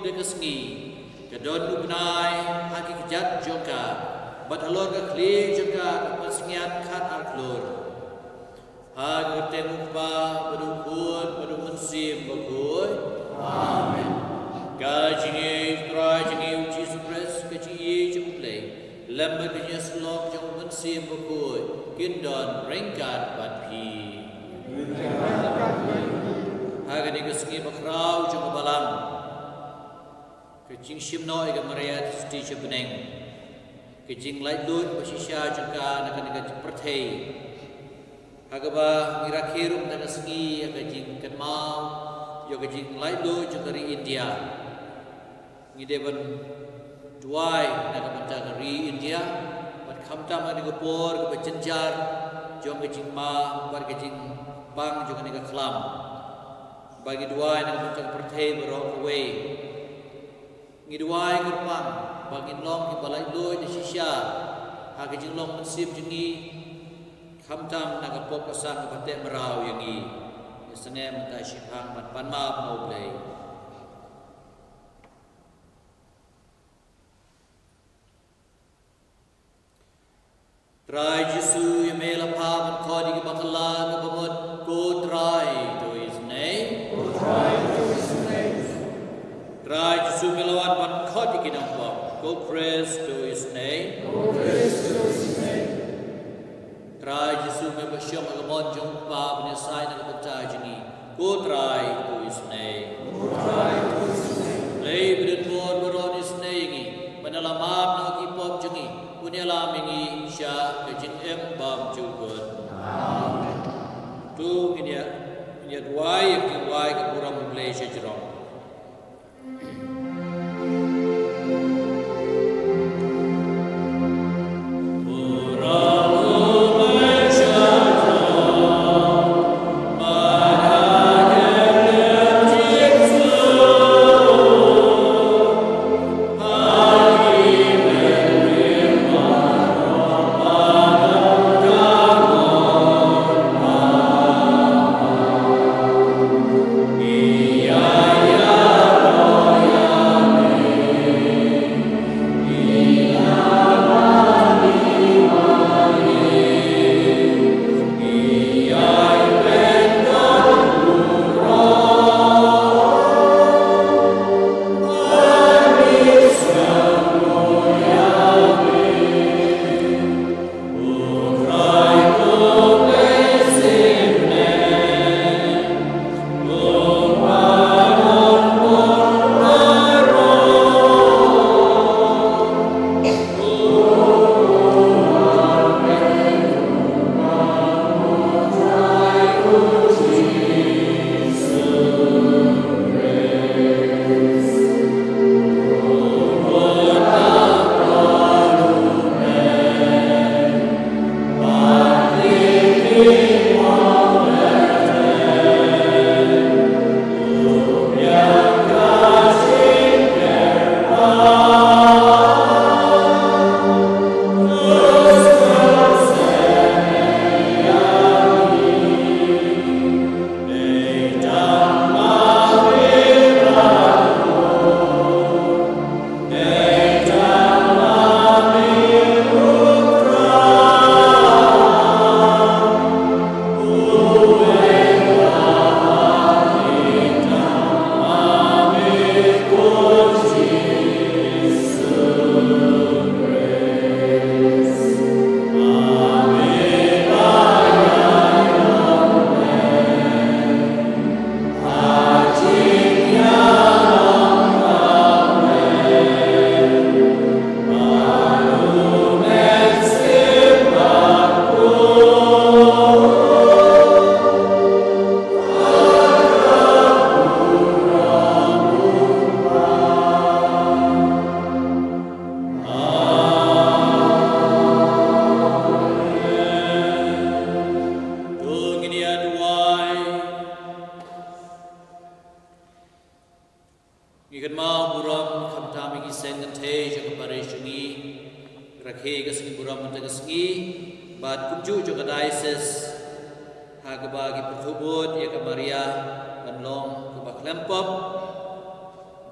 dekesngi kedon ubnai haki kejat jongka bat alor ke kli jongka kepensengian kat arklur hagi temukba bedukun bedukun bakul amin kajingi trajingi Jesus Christ kajiye jumplay lemba kenya slok jong mensim bakul kindon ringkat bat pi hagi dikesengi bakrau jong balam ke Jingshimnoh ke Maria Theisotti bneng ke Jing Laitumkhrah basisya jengka nak perthei hagaba mirakhirum tanasngi ke Jing Kenmau yo ke Jing Laitumkhrah jengka ri India ngideban duai nak mentang ri India bat khamtam ni gopor ke bejenjar jong ke Jing ma bar ke Jing bang jengka ni khlam bagi duai nak mentang perthei berok away ngiduai kerpang bangin long ki balai loi ni sisya ha ke jing long mensim jengi khamtam nak pop pasang ke batek merau yang i sene mentai sipang ban pan ma mau play try Jesu yemela pa ban khodi ki bakala ke bamot go try to his name go try to his name try Jesu melawan ban khodi ki dang pop go praise to his name go praise to his name try Jesu me basyam agamon jong pa bne sai na bata jini go try to his name go try to his name lay brin bor boron his name manala map na ki pop jengi punyala mengi sha ke jin em bam jugot amen tu inya duai ki wai ke puram Malaysia jerong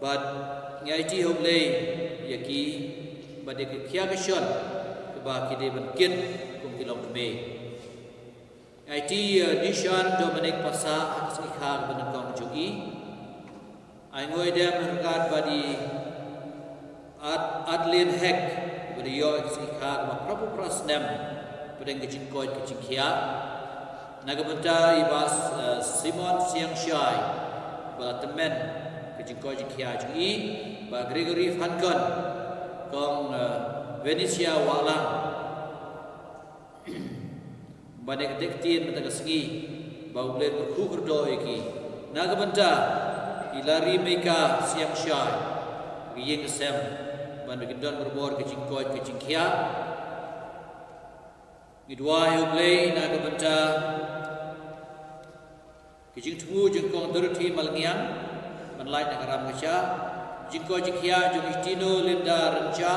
but ngai ti hok le yaki bade ke khia ke shon ke ba ki de ban kin kum ki long me ngai ti nishan Dominic pasa atas ikha ban kong jugi ai ngoi dem rekat badi adlin hek badi yo ikha ba prapu prasnem pedeng ke jingkoi ke jingkhia nagabanta ibas Simon siang shai ba temen ke jingkoi jingkhia jugi ba Gregory Fankon kong Venetia walang banek dektien matagasngi baulen berku kerdo iki nagabanta ilari meka siang syai giyeng sem ban begindon berbor ke jingkoi ke jingkhia ngidwa hublei nagabanta ke jingtmu jingkong terti malngian manlai nagaram kacha jingkoi jingkhia jungistino Linda Renca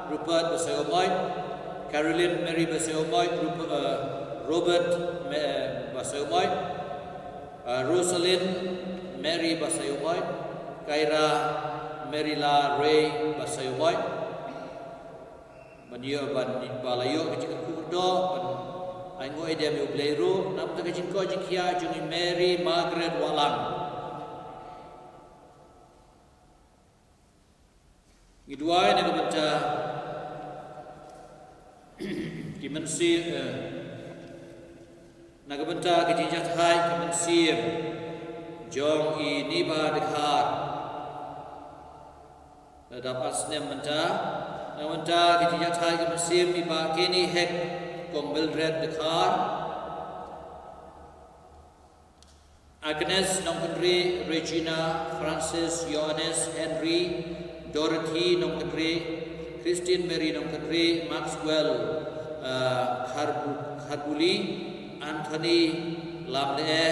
Rupert Basayomoy Caroline Mary Basayomoy Robert Basayomoy Rosalind Mary Basayomoy Kaira Merila Ray Basayomoy Banyo balayo kecik kurdo ai ngoi dia mi ubleru nam ta kecik ko jikia jungi Mary Margaret Walang ngidwai na kabaca kimensi nagabanta kejijat hai kemensiam jong I niba dekhar dapat snem menta nagabanta kejijat hai kemensiam niba kini hek kong Mildred dekhar Agnes Nongkendri Regina Francis Yohanes Henry Dorothy Nongkendri Christine Mary Nongkendri Maxwell Kharbuli Anthony Lamle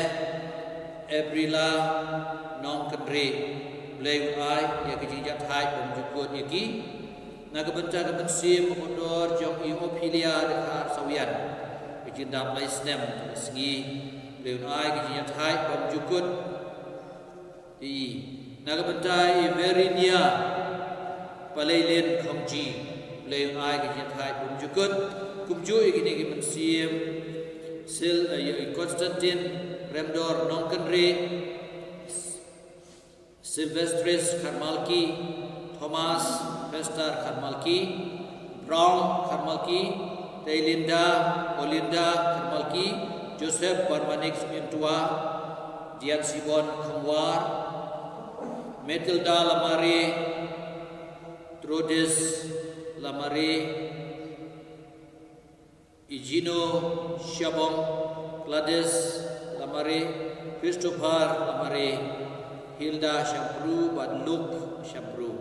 Aprila Nongkendri Bleu ai ya kejijat hai pemjukut yaki nagabenta kemensim pemodor jong I Ophelia dekhar sawian kejindap lai snem sengi Bleu ai kejijat hai pemjukut di nagabenta I Verinia Palailen Khongji Bleu ai kejijat hai pemjukut kumju ikini kemensim Konstantin Remdor Nongkendri Silvestris Karmalki Thomas Fester Karmalki Brown Karmalki Teilinda Olinda Karmalki Joseph Barmanik Mintua Dian Sibon Khangwar Matilda Lamare Trudis Lamare Ijino Shabong Gladys Lamare Christopher Lamare Hilda Shampru dan Luke Shampru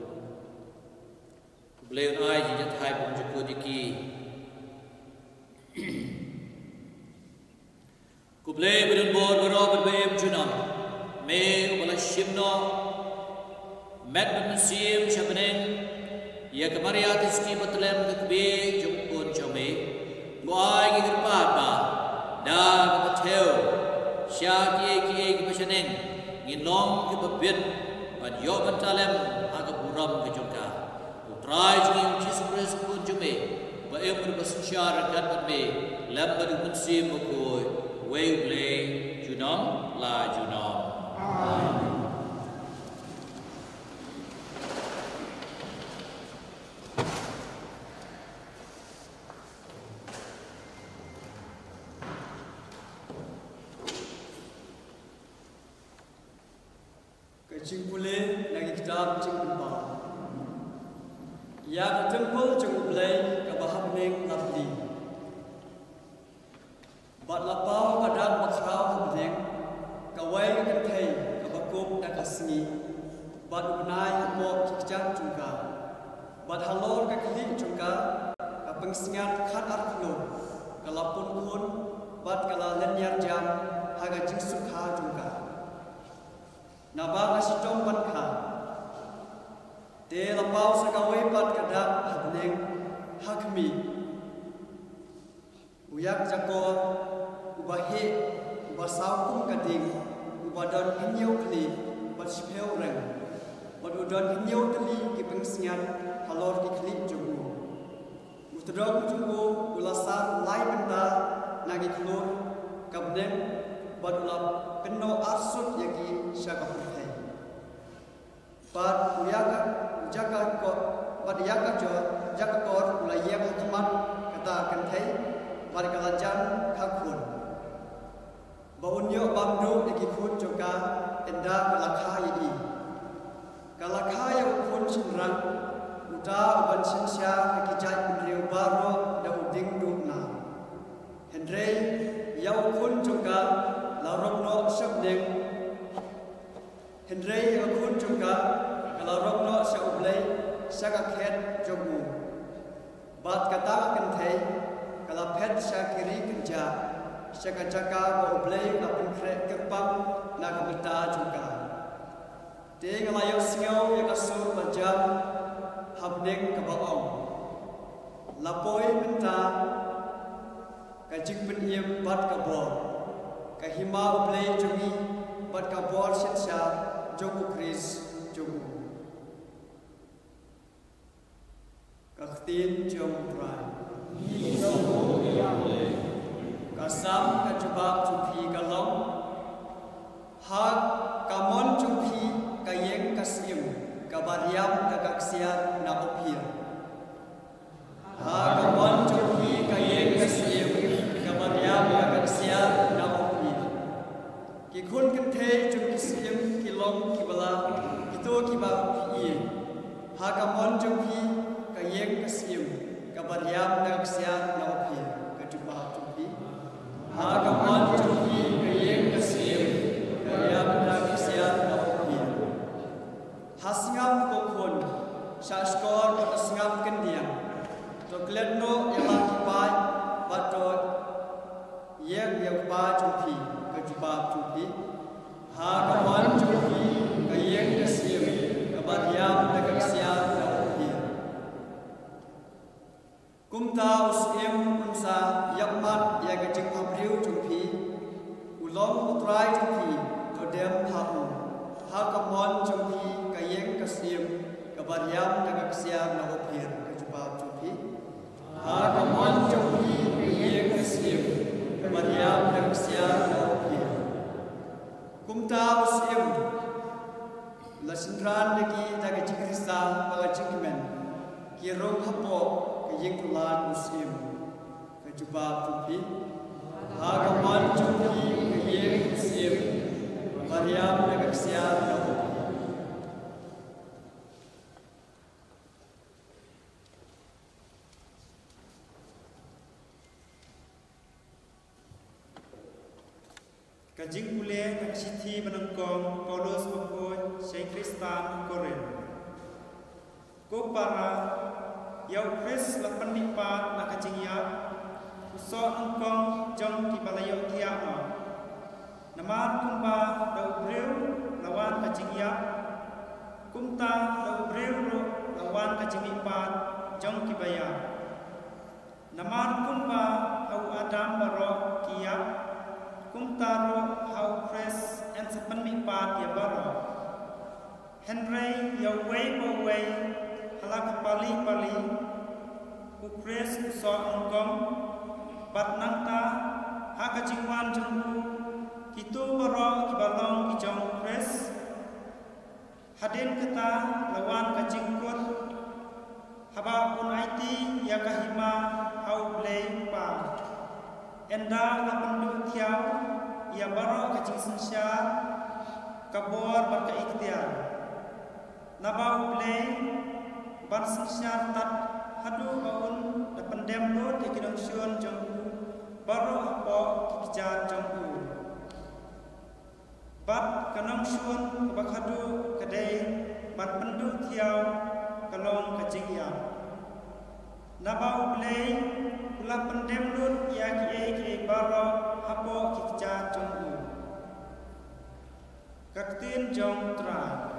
beliau ai jijat hai pemjukut iki kublai berdun bor berobot bayam junam me ubala shimno mat bensim shabneng ya kemariat isti betlem kekbe jungkun chome Boy ki kerpat ba da ke patel sya ki pasyaneng nginong ki babit ban yo bantalem aga buram ke jongka utrai jing Jesus Christ pun jume ba em berbasyar kat be lam badu mensim ko we play junam la junam amen Jingpule lagi kitab jingpa. Ya temple jingplay kabahameng labdi. Bat lapau padat makrau habdeng kawai kathai kabakop nakasngi. Bat unai hamo kikjan jungka. Bat halor kakli jungka kapengsingat khat arklo kalapun kun bat kala lenyar jam haga jingsukha jungka. Nabang asitong pankha te lapau sakawai pat kadap habneng hakmi uyak jakor ubahe ubasau kum kading ubadon pinyau kli bat sipeu reng bad udan hinyo tali ki pengsian halor ki kli jumbu utadok jumbu ulasan lai benda nagi klur kabnen bad ulap penno arsut yagi syaka putih bad uyaka jaga ko bad yaka jo jaga kor ulayek hakmat kata kenthai bad kalajan khakun baunyo bamdu yagi khun joka enda kalakha yagi kalakha yang khun sinrang uta uban sinsya kijai penriu baro da uding dukna Henry yau khun joka larokno sabdeng Henry yau khun joka larokno saublai sakakhet jogu bat kata kenthai kala phet sakiri kenja sakajaka boblai apun krek kerpam nakamata juga Ting layak singaw yang kasur majam habdeng kabaong lapoi benta kajik peniem bat kabor kahima ublay jogi bat kabor setsya jogu kris jogu kaktin jom prai kasam kajubab jupi galong hak kamon jupi kayeng kasim kabariam kakaksiat na opir ha kamon jupi kayeng kasim kabariam kakaksiat na opir kikun kenthe jum kisim kilong kibala kito kiba pi ha kamon jupi kayeng kasim kabariam kakaksiat na opir kajuba jupi ha kamon jupi kayeng kasim kabariam kakaksiat na Hasngam kokon, saskor patasngam kendiang. Tokletno ialah kipai, bato yang pa cupi, kejubab cupi. Ha kawan cupi, kayeng kesim, kabadiam negaksiat cupi. Kumta usim unsa yakmat ya kejik pabriu cupi. Ulong utrai cupi, todem hau. Ha kawan cupi. Kayeng kasim kabariam nagaksiam na opir kejubab cupi ha kamon cupi kayeng kasim kabariam nagaksiam na opir kumta usim lasindran lagi daga jikrista baga jikmen kirong hapo kayeng tulan usim kejubab cupi ha kamon cupi kayeng kasim kabariam nagaksiam na opir Kajing kule naksithi menengkong Paulus Pokoi Syekh Kristan Koren Kopara Yau Kris lapan nipat na kajing yap Usok engkong jong kibalayo tiakno Naman kumpa dau breu lawan kajing yap Kumta dau breu lawan kajing nipat jong kibaya Naman kumpa au Adam barok kiap Kumtaro hau Kris en sepen mipat ya baro Henry ya way bo way halak pali ku Kris so angkom bat nangta ha kajingwan jengku kitu baro kibalong kijong Kris hadin kata lawan kajingkut haba un IT ya kahima hau blay pa Enda lapandu tiaw ia baro kajing sensya kabor barka ikhtiar nabau play ban sensya tat hadu baun dapan demlo te kidong syun jongku baro apo kikijat jongku bat kanong syun bakhadu kadai bat pendu tiaw kalong kajing ya nabau play Kula pendem lut ya kiai baro hapo kikja jongku kaktin jong tra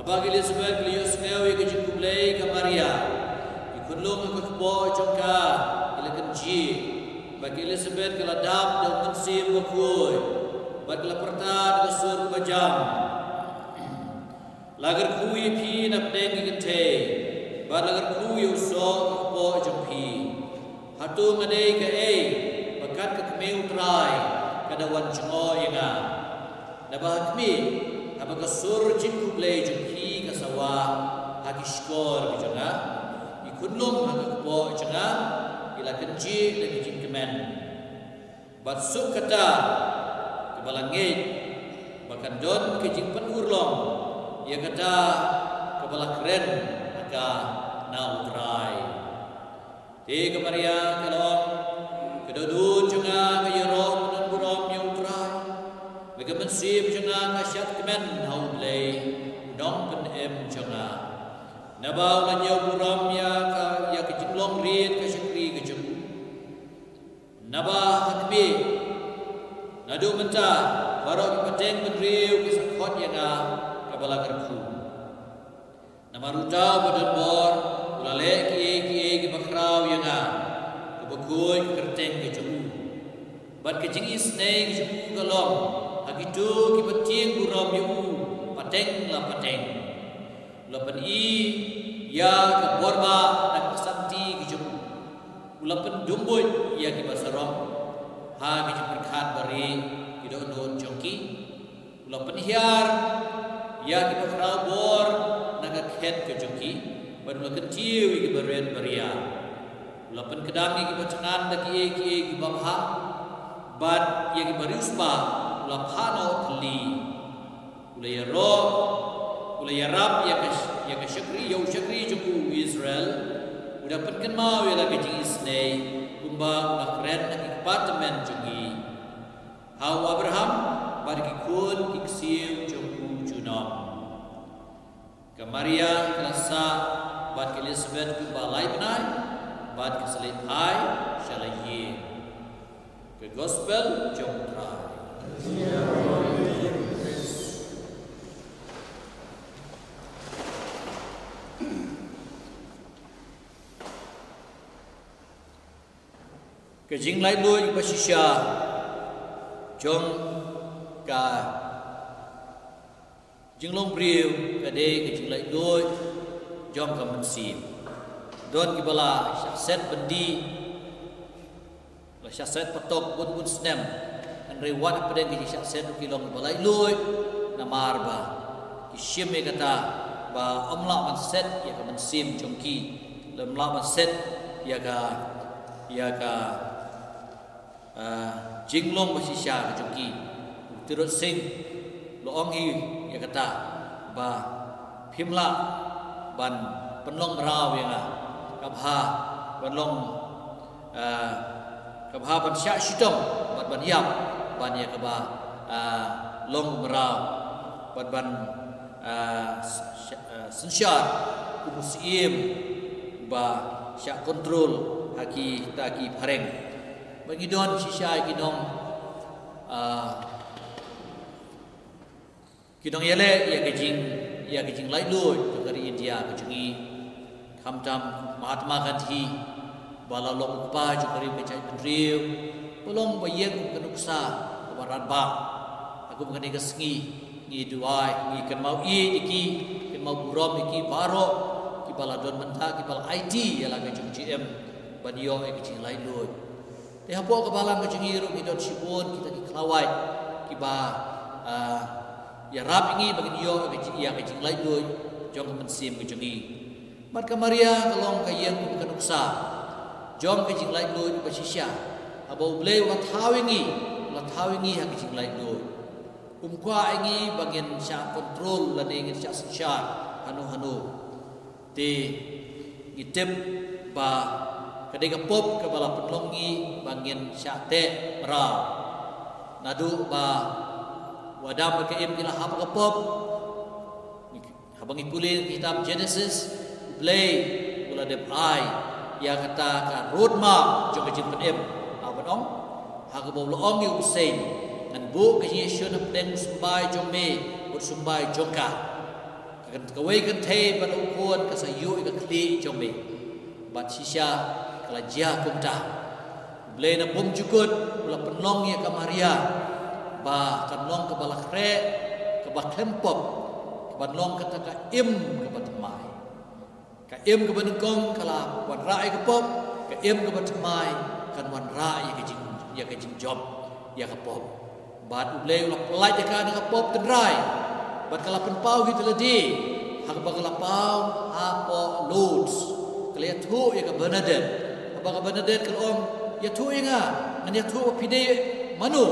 Abang Elizabeth Lius Mewi ke Jikublei ke Maria. Ikunlung ke Kebo Jongka ila kenji. Bagi Elizabeth ke ladap dan mensim berkuy. Bagi lapertan ke sur bajam. Lagar kuy pi nak deng ke Bagi lagar kuy usok ke Kebo Jongpi. Hatu ngadai ke bakat ke kemeu terai kada wan jengo inga. Nabah kemi apakah sur jingku blei jengki ke sawah hagi skor ke jenga. Ikunlung hagi kepo jenga ila kenji lagi jing kemen. Bat suk kata ke balangit bahkan don ke jing penurlong. Ia kata ke balakren aga nau terai. Di Maria kelong kedudun jenga ke yerom dan burom yang terai. Bagi mensib jenga ke syat kemen hau blei dong pen jenga. Nabau lan yau burom ya ke jinglong rit ke syakri ke jemu. Nabah hakbi nadu mentah baru ke peteng benriu ke sakot yang ke balakarku. Nama ruta badan bor ulalek ki bakrau yang ke bakui ke kerteng ke jemu. Bat ke jingis nei ke jemu galong hagitu ki beting buram yu pateng la pateng. Lapan ya ke borba dan kesanti ke jemu. Ulapan dumbut ya ki basarong ha ke berkat bari ki don jongki. Ulapan hiar ya ki bakrau bor naga khet ke jongki. Baru kecil ki beren beria. Lapan kedang ki bacengan daki ki babha. Bad yang ki bariusba lapano tli. Ulay ro ulay rab ya ke syakri yau syakri juku Israel. Udah penken mau ya lagi jing isnei kumba nakren ki apartment jungi. Hau Abraham bar ki kun iksiu juku junom. Ke Maria kelasa bat ke Elizabeth ke balai benai, bat ke selit hai syalayi. Ke gospel jom try. Ke jing lai lui basisya jom ka jinglong briu kade ke jinglai doi jom ka mensim don ki bala syakset bendi la syakset patok bun snem an rewat pada ki syakset ki long balai loi na marba ki shime kata ba amla man set ya ka mensim jongki lemla man set ya ka jinglong basisya ka jongki turut sing loong hi ya kata ba phimla ban penlong merau yang kabha penlong kabha ban syak syidom ban yap ban ya kaba long merau ban sensyar kumusiem ba syak kontrol haki taki pareng bagi don sisya kinong kidong yale ya kejing lai lui dari India kejungi kamtam Mahatma Gandhi bala long pa jukari pecai pendriu pelong bayeng kenuksa kebaran ba aku mengenai kesengi ngi duai ngi ken mau iki ken mau burom iki baro ki bala don mentah ki bala IT ya la kejung GM banyo kejing lai lui teh apo kebala kejungi ru idon sipun kita ki kelawai ki ba ya rab ini bagi dia yang kecil lai doi jom mensim kejungi mat ka Maria kalong kayeng bukan uksa jom kecil lai doi basisya abau blei wa thawingi ha kecil lai doi umkwa ingi bagian sya kontrol lan ingin sya syar hanu te ngitep ba kadai kapop ka bala penlongi bagian sya te ra nadu ba wadam ke im kila hab kapop habang ipulin kitab Genesis play ula de ai ya kata ka roadmap jong kejin pen im abanong ha ka bo loong yu sein nan bu ke yesu na plen sumbai jong me bot sumbai jongka kan kawai kan thei ban ukon ka sayu ka kli jombe bat sisya kala jia kumta ble na bum jukut ula penong ya ka Maria ba kan long ka balakre ka ba klempop ka ban long ka ka im ka ba tamai ka im ka ban kong kala wan rai ka pop ka im ka ba tamai kan wan rai ya ka jing job ya ka pop bat ble ula pelai ya ka pop ten rai bat kala penpau gitu ledi hak ba kala pau apo loads kala ya tu ya ka Bernadette ba ka Bernadette kal om ya tu inga ngan ya tu pide manu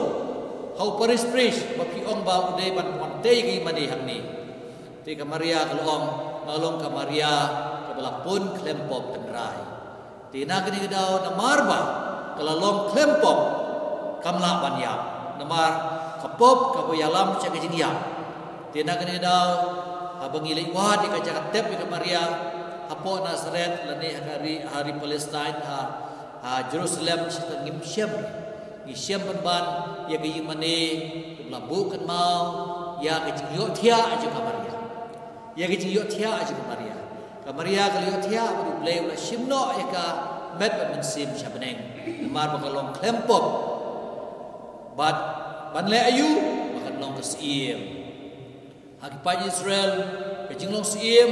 hau paris prish ba pi ong ba ude ban wante gi mani hang ni ti ka Maria kal om ngalong ka Maria ka bala pun klempop ten rai ti na kini dau na marba kala long klempop kamla ban ya namar kapop ka boyalam cha ka jing ya tina kani daw habang ilay wad ka jakatep ka Maria hapo Nazareth lani hari Palestine Jerusalem sa ngimsem ban ya ga yimane labu kan mau ya ga jingyo thia aja ka Maria ya ga jingyo thia aja ka Maria ka liyo thia bu blay la shimno ya ka met ban sim sa bneng mar ba long klempop bat ban le ayu makan long ka sim Hakipat Israel kejinglong siem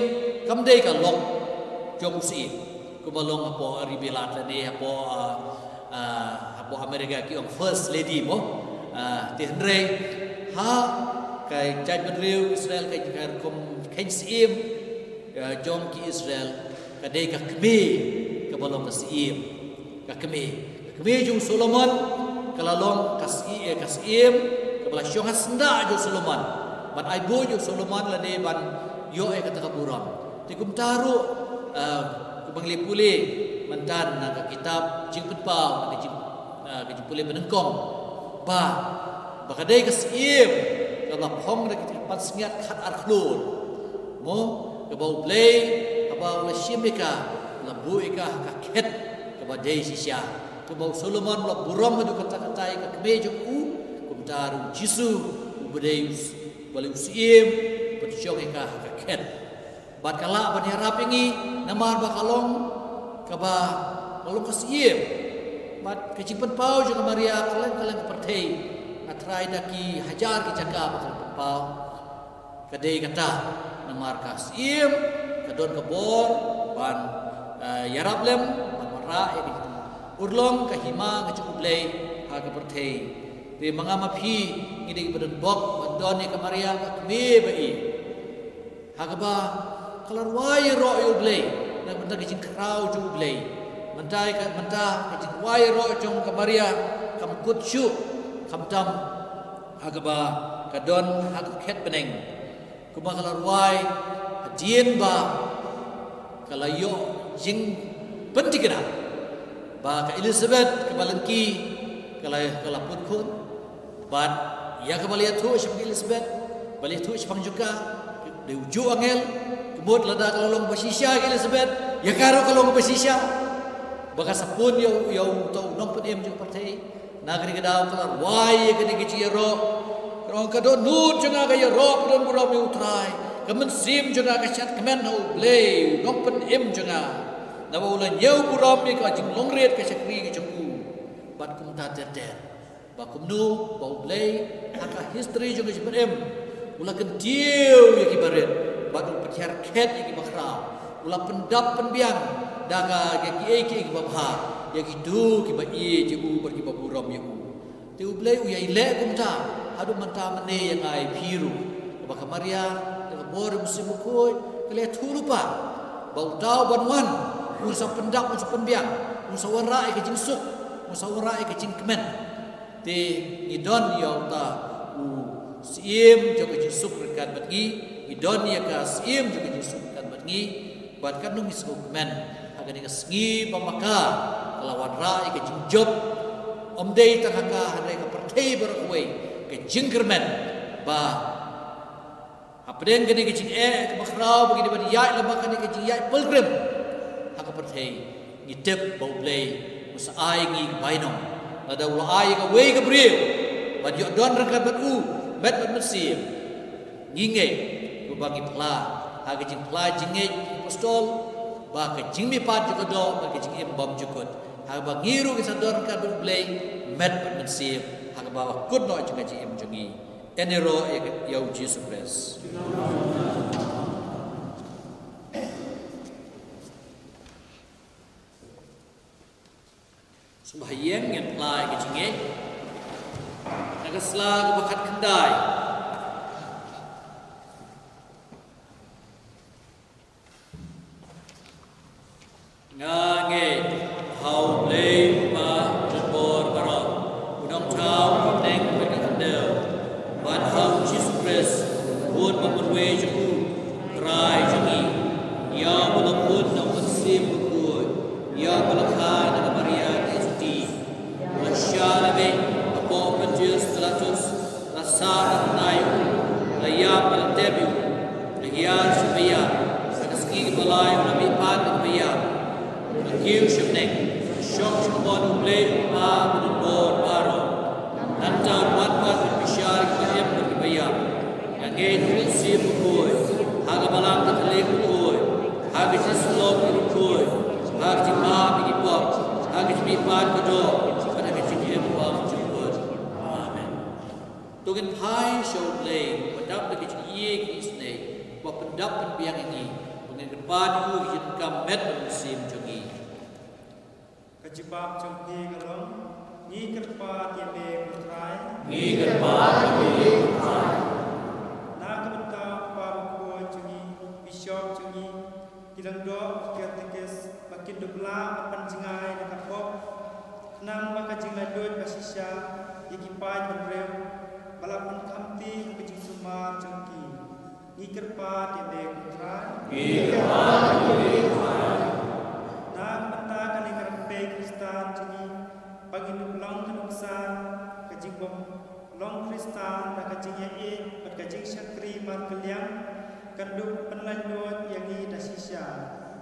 kamdei ka lok jom siem kubalong apo ribelat lani apo Amerika ki ong first lady mo ti Henry ha kai jaj bedriu Israel kai kom ken siem jom ki Israel kadei ka kemi kubalong ka siem ka kemi jung Solomon kalalong ka siem kabala syong hasnda jo Solomon ban ai bo jo Solomon la de ban yo e kata kaburam ti kum taru ku bang lepule mantan na ka kitab jing petpau ka jing pule benengkong ba ka dei ka sim ka la phong na ki pat sngiat khat ar khlur mo ka bau play ka bau la shimika la buika ka khet ka ba dei sisya ka bau Solomon la buram du kata-katai ka kmejo kum taru jisu ubedeus boleh usim berjong eka kaket bat kala ban harap ingi namar bakalong kaba kalong kasiem bat kecipan pau juga Maria kalen pertei atrai daki hajar ki jaga bakal pau kadei kata namar kasiem kadon kebor ban yarap lem ban mara ini urlong kahima ngacukup lei ha ka pertei di mangama phi ngidi badan bok badoni ka Maria ka kme bai hagaba kalar wai ro yo blei na benda kijing krau ju blei mentai ka menta kijing wai ro jong ka Maria kam kut shu kam tam hagaba kadon hak khet beneng kuma kalar wai dien ba kalayo jing pentikna ba ka Elizabeth ka balengki kala put kun bat ya ka balia tu sebagai Elizabeth balia tu sepang juga de uju angel kemud lada kalong basisya Elizabeth ya karo kalong basisya baka sapun yo to nom pun em jung partai nagri kedau kalar wai ke digi ciro rong kado nut jenga ga ro pun buram yu trai kemen sim jenga ga chat kemen ho blei nom pun em jenga na ulan yau buram ni ka jing longret ka sakri ki jengku bat kum ta ter bakum nu bau blei haka history juga sebenem ula kentiu ya kibaret batu pecar ket ya kibakra ula pendap penbiang daga ya ki kibabha ya kidu kibai jibu berkibaburam ya tiu blei u ya ile kumta hadu manta mene yang ai piru baka Maria daga bor musim koi kale thulupa bau tau banwan usa pendap usa penbiang usa wara ke jingsuk usa wara ke jingkemen te idon yauta siem juga jisuk rekan bagi idon ya ka siem juga jisuk rekan bagi bat kan nung isuk men agar ni sengi pamaka lawan ra ke jingjob omdei tangaka hare ka pertei berkuai ke jingkermen ba apden gani ke jing ke bakrau bagi di yai lama kan ke jing yai pilgrim haka pertei ngitep bau blei usai ngi bainong ada ulai ka wei ka brio bad yo don rekat bat u bet bat mesim nginge ku bagi pla aga jing plai jingej apostol ba ka jing mi pat juga do ba ka jing em bom jukut aga ba ngiru ki sador ka bu play met men sim aga ba kut no juga jing em jungi enero ya Jesus Christ sembahyang yang plai ka jingej naga sla ka bakat kendai ngange hau play ma jebor barok udang chau neng mek kendel ban hau Jesus Christ buat memperwe jeku rai jengi ya belakun nang sim bukut ya belakhan nang Maria Theisotti masyarabe apo penjus telatus rasa nai layam balatebu lagian sebaya saksi balai nabi pan sebaya Jingshimnoh syok syokon ublay ma bedor baro nanta wat bishar ke berbayar yang ngei sim koi haga balang tlek koi haga jislok koi haga jima bigi pop haga jimi pan kedo pada kecil pop jemput amen tugin pai shoulay pendap bagi ye kisne ba pendap penbiang ini pengen depan ku jinkam met sim jungi kejebak jengki galong ni kerpa tiebe putrai ni kerpa tiebe putrai na kebenta paruko jengi bishop jengi kidang do kiatekes makin dubla apan jengai dekat pop nang maka jengai doi pasisya ikipai berrew balapan kamti kejing sumar jengki ni kerpa tiebe putrai ni kerpa tiebe putrai Kristan jengi bagi long kenuksan kajing bom long Kristan dan kajing ye pada kajing syakri mar kaliang kanduk penlanjut yang ni dasisya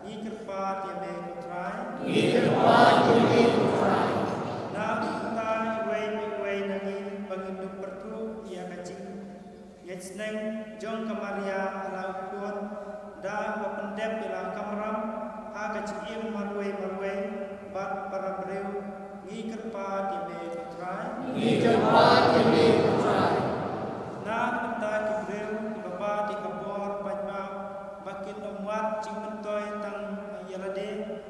ni kerpat yang me putrai na kita wei nangi bagi duk pertu ia kajing yesneng jong kamaria ala kuat da pendep ila kamram ha kajing marwei bat para breu ni kerpa di me putrai na kita ki breu bapa di kebor pajma bakin omwat jing mentoy tang yalade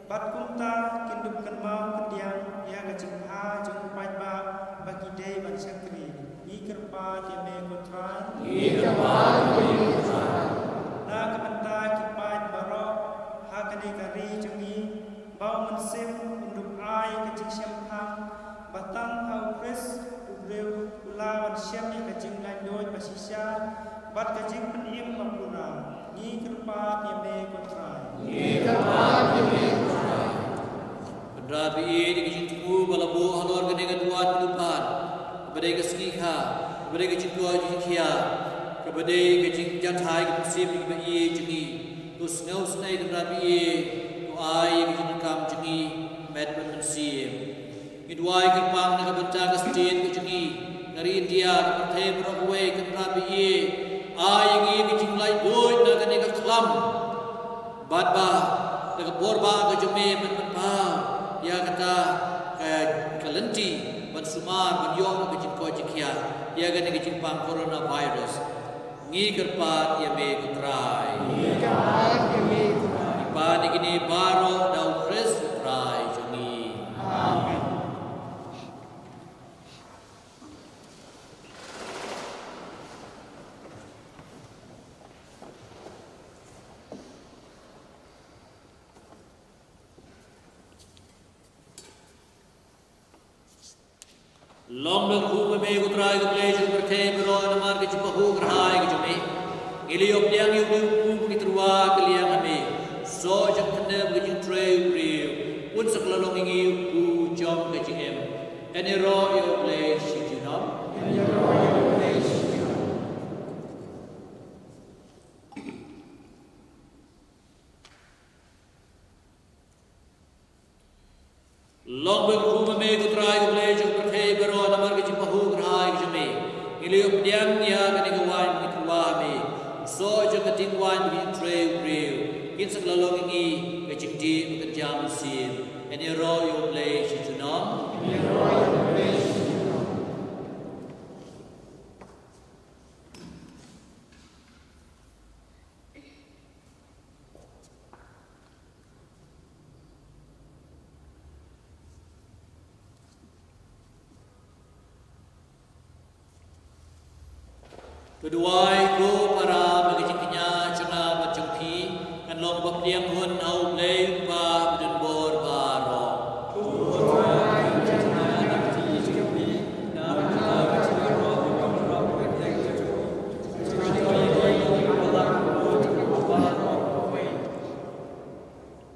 bat kunta kindup kan mau kediang ya kajing ha jing pajma bagi dei ban syakri ni kerpa di me putrai na kepenta ki paj barok ha kani kari jungi bau mensim untuk ai kecing syamhang batang hau kres ubreu ulawan syam yang kecing landoi pasisya bat kecing penim mapura ni kerpa yame kontrai pendrabi di kecing tuku balabu halor gede keduan kedupan kebedai kesekikha kebedai kecing tua jingkia kebedai kecing jantai kemusim di kebedai jengi tus ngau senai pendrabi ai yang kam jengi met mensim midwai kerpang nak benta kestin ke jengi dari India ke Perth Broadway ke Rabi ai yang jing lai doi nak ni ke klam badba nak borba ke jeme men pa ya kata kalenti ban sumar ban yong ke jing ko jikia ya ke ni jing pang coronavirus ngi kerpat ya me kutrai Pani kini baro dau kres rai jungi. Amen. Long khu me utrai ko pleje berthe bro namar ke chipahu grai ke jume. Ilio pliang yu ku ki trua ke liang ame. So jang kene bagi tray real un saklalong ingi ku jom ke jim ene ro yo play shitinam long bel ku me ku try ku play jang perthe bero namar ke chipahu grai ke jame ilio pdiang ya ke ne gwan ki trua me so jo ka ting wan bi treu reu kin sak la long ngi ka jing di ka jam sim and you roll your play to know. Kedua go para bagi jingnya cuna bacungki kan long bab diam hun au play ba beden bor baro.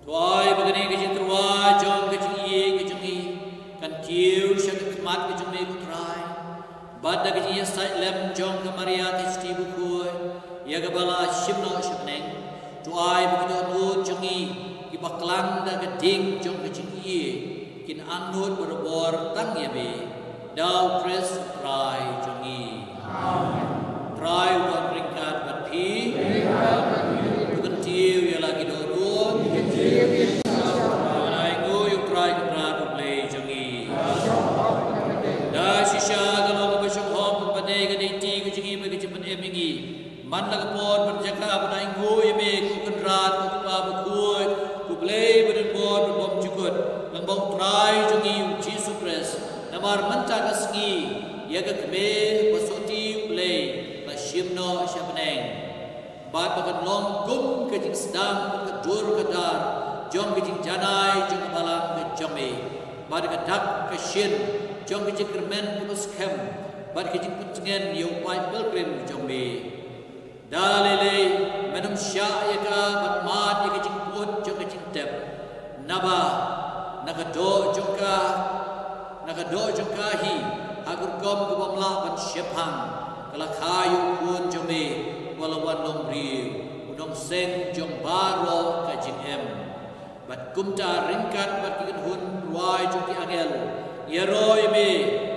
Tuai begini kejing terwa jong kejing ye kejing i kan kiu syak kemat kejing me kutrai. Bad da kejing sai lem jong kamaria tisti buku ya gabala shimno shibneng tuai begitu anut jongi ki baklang da geding jong kejing ye kin anut berbor tang ye be dau kris try jongi try don ringkat bat pi bukan tiu ya lagi dorun ai go you try to grab play jongi da shisha kalau ke besok hom pada ke diti ke jengi bagi cepat emingi man la kapon berjaka pada inggu eme ku kendrat ku pa bukut ku play beden bon bom cukut lang bau try jongi Jesus Christ namar manta kasngi ya ke keme Theisotti play la Jingshimnoh shabneng bat bakan long gum ke jing sedang ke dur kadar jong ke jing janai jong balang ke jome bat ke dak ke shin jong ke jing kermen ke kem bat ke jing pencengen yo pai pilgrim jong be dalele menum sya ya ka bat mat ya ke jing put jong ke jing tep naba nakado jong ka hi agur kom ke bamla ban syepang kala kayu pun jong be walawan long riu udong seng jong baro ka jing em bat kumta ringkat bat kigen hun ruai jong ki angel yero yeme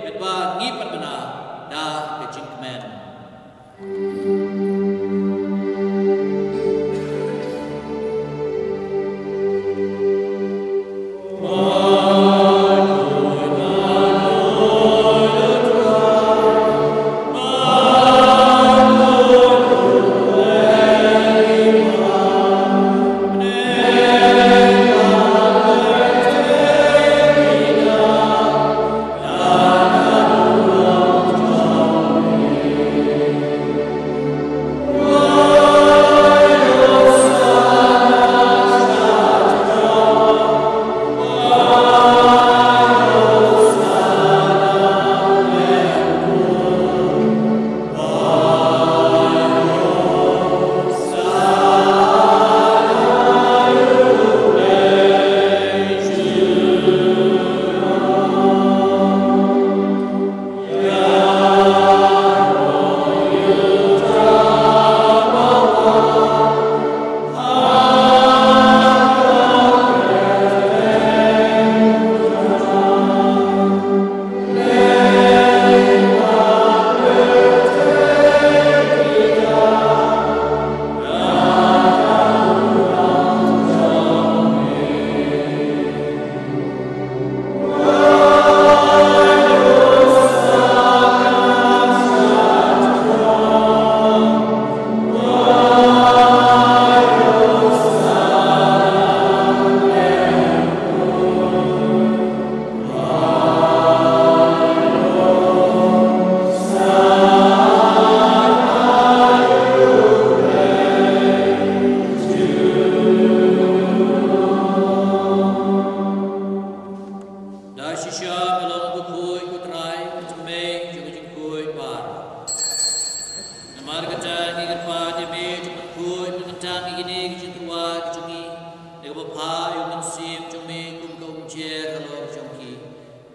ket ba ngipat bena da ke jing kemen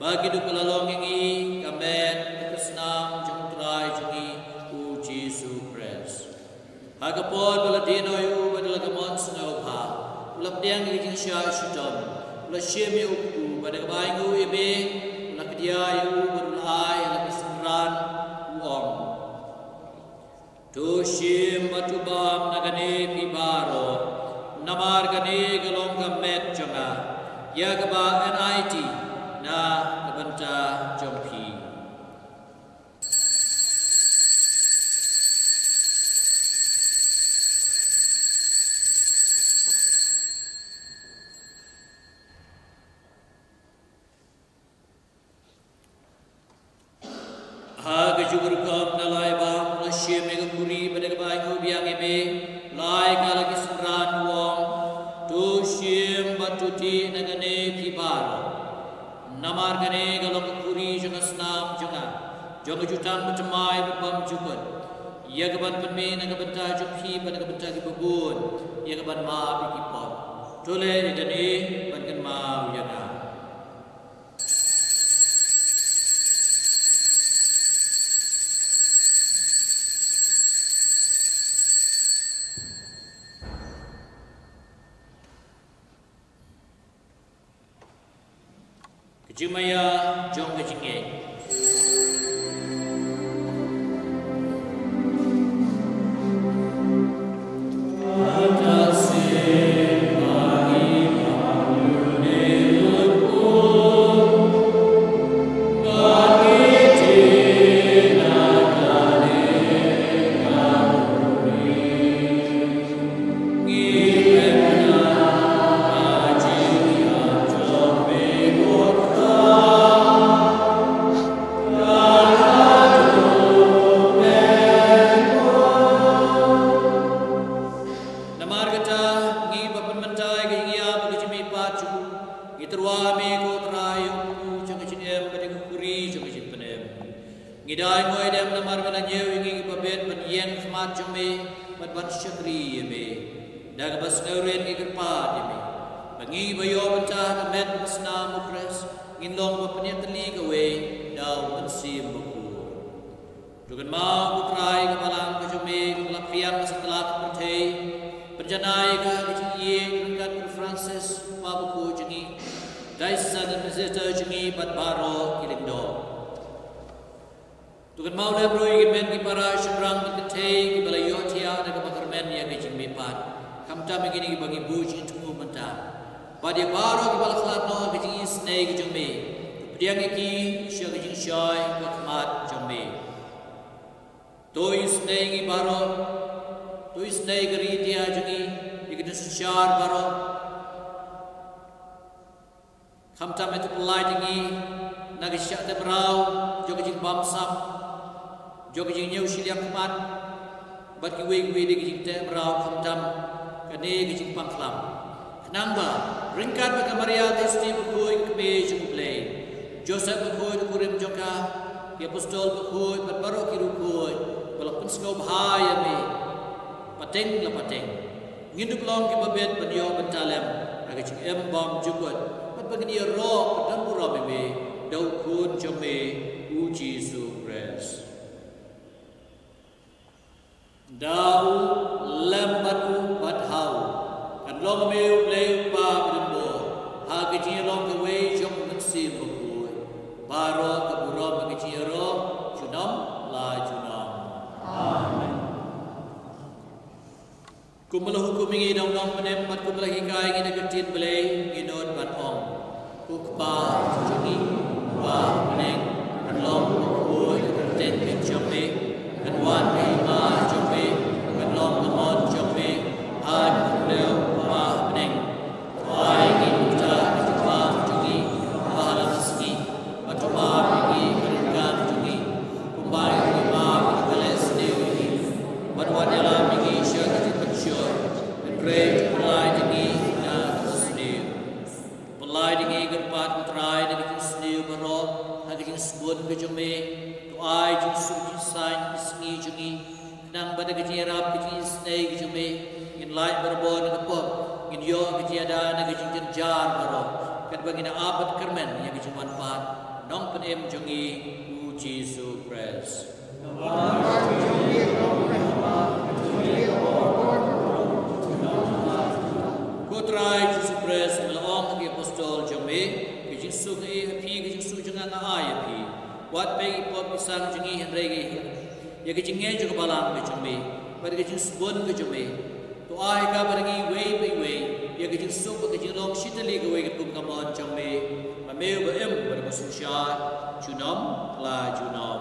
bagi du pelalong ingi kamen kesnam jong trai jongi u Jesus Christ hagapon baladino yu badal gamon snow ha lap diang gi jing sha shutom la shem yu ku badal baingu ebe la kedia yu badul ai la kisran uom Tushim batubam nagane pibaro, namar gane galong gamet jonga, yagaba NIT na kabanta jompi. Haga jugurkam nalai bang lasye mega puri pada kebai kubiang eme lai kala kisran wong tu shim batuti nagane pibar namar gane galok puri janga snam janga jutang bercemai berbam jukut ia keban penme naga benta jumpi pada kebenta kibubun ia keban ma bikipot tole idane bankan ma uyaga. Jumaya jong kecingge. ya ke jinge jo balang ke chome bar ke jing subon ke chome to ai ka bar ngi we ya ke jing sup ke jing long shitali ke we ke kum kamon chome ma me ba em bar ko su sha junom la junom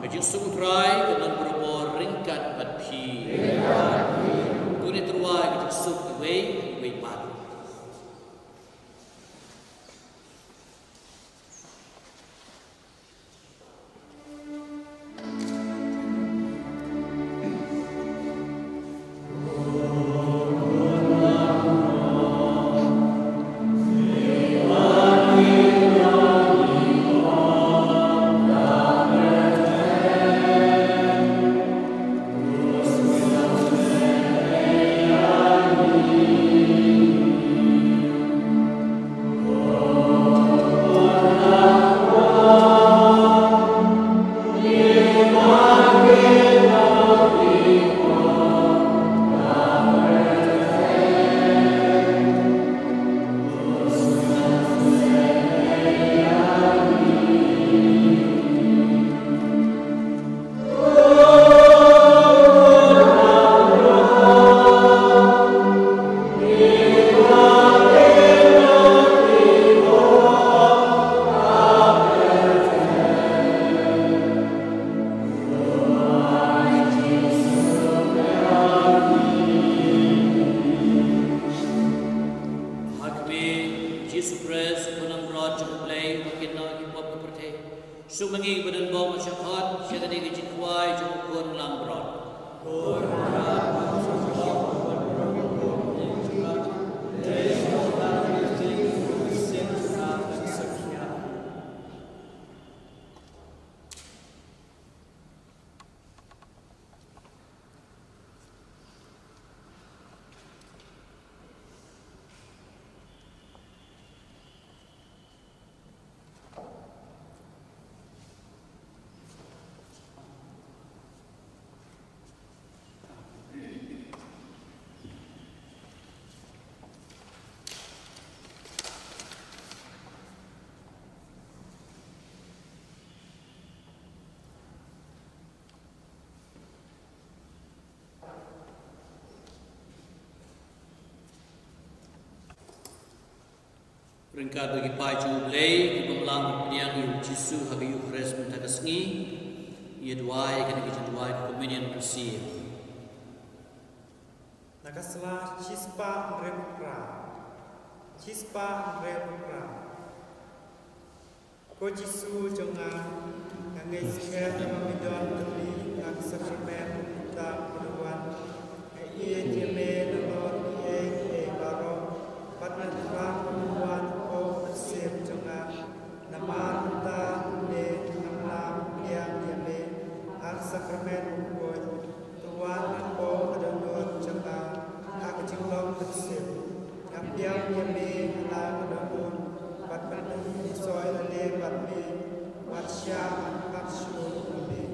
ke jing sup trai ke non berbor ringkat bat phi tu ni terwai ke jing sup ke we pat Ringkat bagi paju blay di pembelang yang Yesus hagi Yuharis mentakasngi ia duai kena kita duai communion bersih. Nakaslah chispa repra. Ko Yesus jangan ngai sikap memidon tuli nak sakramen tak perluan ia jeme nolot ia baro patna perluan sip jangan nama ta le nama yang jeme ang sakramen buat tuan ko adon jangan ak jinglong sip yang jeme ala adon patna soil le patni Watsya Maksud Nabi.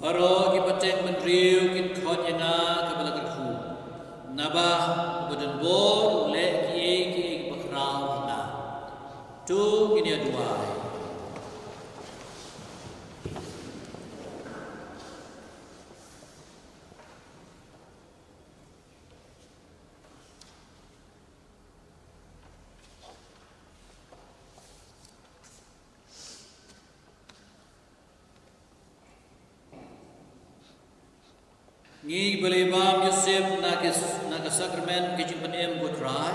Baro ki pateng menriu kin khot yana ka bala kerhu naba bodan bor le ki bakrau na tu kini dua Ngi belibam Yosef nak sakramen kecil penem putrai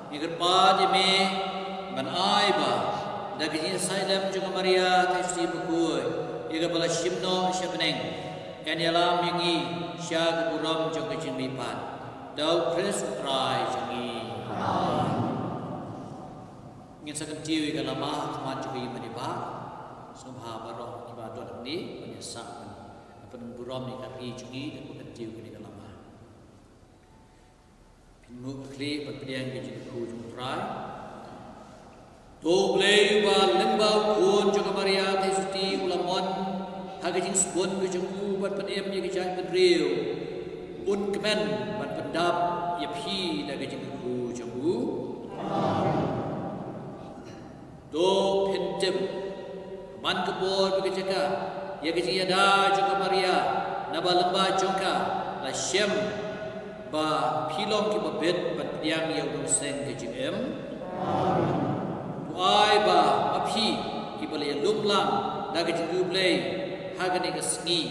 ngi kerpa jeme ban aiba dak kecil sailem juga Maria Theisotti bekui iga bala Jingshimnoh bneng kan yalam ngi sya keburam juga kecil mipat dau Kris utrai jangi ngin sakam jiwi kan lama teman juga imaniba subha baroh kibadot ni penyesak buram ni kaki jungi dan bukan jiu kini lama. kli bat pediang ke jing ku jung trai to play ba lembau kun juga Maria Theisotti ulamon haga jing spon ke jung ku bat pedem ye ke jang pedriu un kemen bat pendap ye phi da ke jing ku jung ku to penjem man kebor ke jaka ye ke jing ada juga Maria naba lemba jongka la shem ba philong ki ba bet bat yang ye dong seng ke jing em ai ba aphi ki ba le lumlang da ke jing du play ha ga ne ga sngi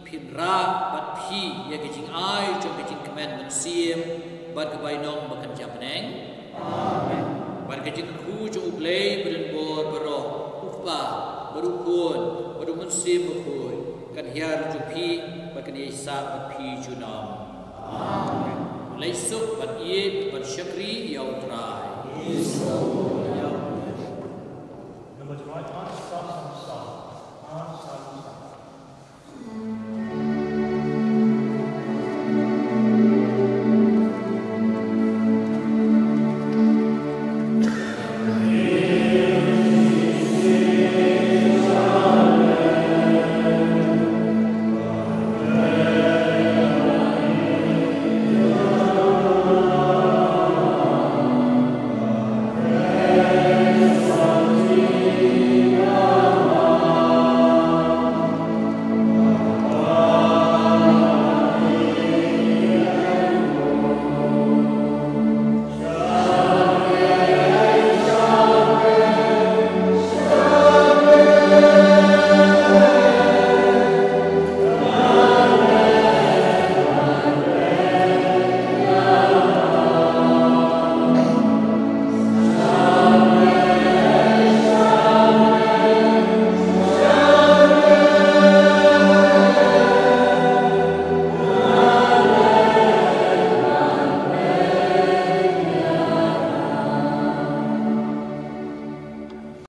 phin ra bat phi ye ke jing ai jong ke jing kemen men siem bat ke bai nong ba kan jap neng amen bat ke jing ku jong play beren bor baro upa baru kun baru men siem ba khoi kan hiar ju phi ba kan ye sa ba phi ju nam amen lai suk bat ye bat syakri yau trai